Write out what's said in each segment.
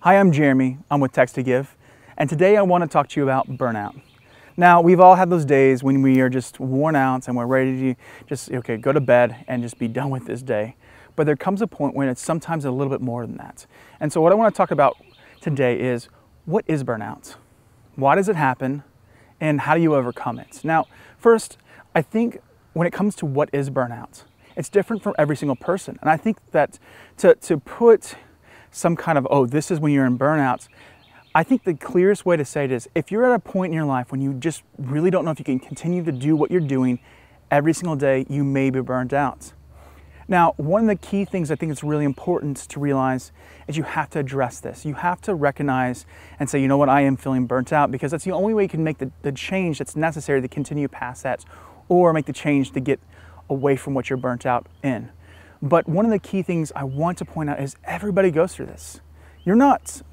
Hi, I'm Jeremy. I'm with Text to Give, and today I want to talk to you about burnout. Now, we've all had those days when we are just worn out and we're ready to just, go to bed and just be done with this day. But there comes a point when it's sometimes a little bit more than that. And so what I want to talk about today is, what is burnout? Why does it happen? And how do you overcome it? Now, first, I think when it comes to what is burnout, it's different for every single person. And I think that to put some kind of, this is when you're in burnout, I think the clearest way to say it is, if you're at a point in your life when you just really don't know if you can continue to do what you're doing every single day, you may be burnt out. Now, one of the key things I think it's really important to realize is you have to address this. You have to recognize and say, you know what, I am feeling burnt out, because that's the only way you can make the change that's necessary to continue past that, or make the change to get away from what you're burnt out in. But one of the key things I want to point out is everybody goes through this. You're not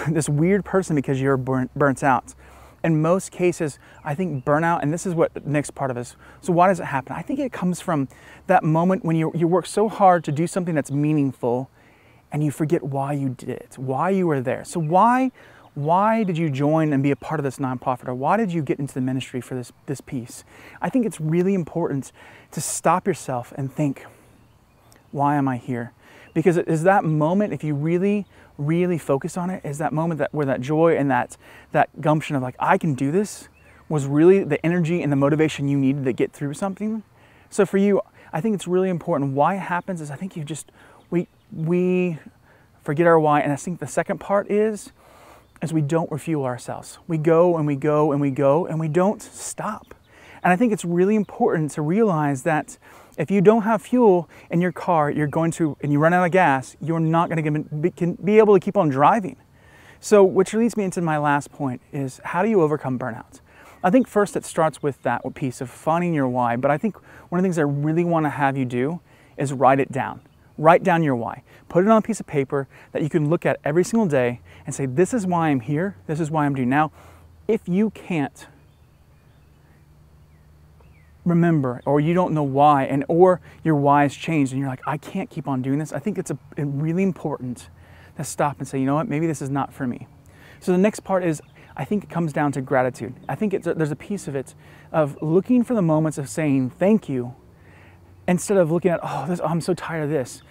this weird person because you're burnt out. In most cases, I think burnout, and this is what the next part of it is. So why does it happen? I think it comes from that moment when you work so hard to do something that's meaningful and you forget why you did it, why you were there. So why did you join and be a part of this nonprofit, or why did you get into the ministry for this piece? I think it's really important to stop yourself and think, why am I here? Because it is that moment, if you really focus on it, is that moment where that joy and that gumption of like, I can do this, was really the energy and the motivation you needed to get through something. So for you, I think it's really important. Why it happens is, I think we forget our why. And I think the second part is we don't refuel ourselves. We go and we go and we go and we don't stop. And I think it's really important to realize that if you don't have fuel in your car, and you run out of gas, you're not going to be able to keep on driving. So, which leads me into my last point is, how do you overcome burnout? I think first it starts with that piece of finding your why, but I think one of the things I really want to have you do is write it down. Write down your why. Put it on a piece of paper that you can look at every single day and say, this is why I'm here, this is why I'm doing. Now, if you can't remember, or you don't know why, or your why has changed and you're like, I can't keep on doing this, I think it's really important to stop and say, you know what, maybe this is not for me. So the next part is, I think it comes down to gratitude. I think there's a piece of it of looking for the moments of saying thank you, instead of looking at, I'm so tired of this.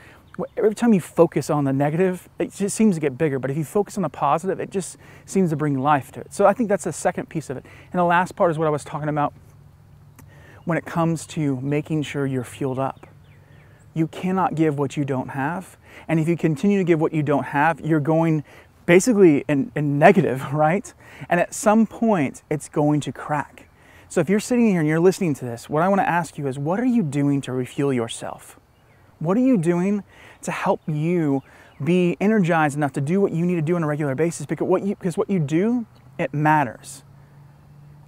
Every time you focus on the negative, it just seems to get bigger. But if you focus on the positive, it just seems to bring life to it. So I think that's the second piece of it. And the last part is what I was talking about when it comes to making sure you're fueled up. You cannot give what you don't have. And if you continue to give what you don't have, you're going basically in negative, right? And at some point, it's going to crack. So if you're sitting here and you're listening to this, what I want to ask you is, what are you doing to refuel yourself? What are you doing to help you be energized enough to do what you need to do on a regular basis? Because what you do, it matters.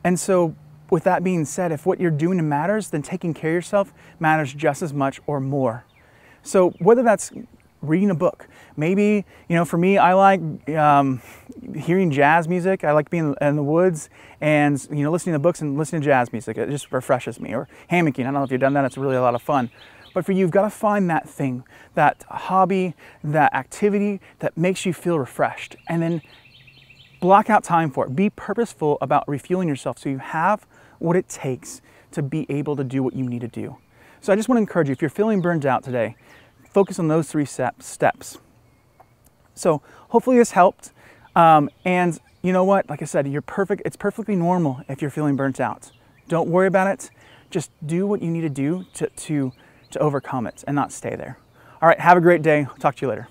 And so with that being said, if what you're doing matters, then taking care of yourself matters just as much or more. So whether that's reading a book, maybe, for me, I like hearing jazz music. I like being in the woods and, listening to books and listening to jazz music. It just refreshes me. Or hammocking. I don't know if you've done that. It's really a lot of fun. But for you, you've got to find that thing, that hobby, that activity that makes you feel refreshed. And then block out time for it. Be purposeful about refueling yourself so you have what it takes to be able to do what you need to do. So I just want to encourage you, if you're feeling burned out today, focus on those 3 steps. So hopefully this helped. And you know what? Like I said, you're perfect. It's perfectly normal if you're feeling burnt out. Don't worry about it. Just do what you need to do to overcome it and not stay there. All right, have a great day. Talk to you later.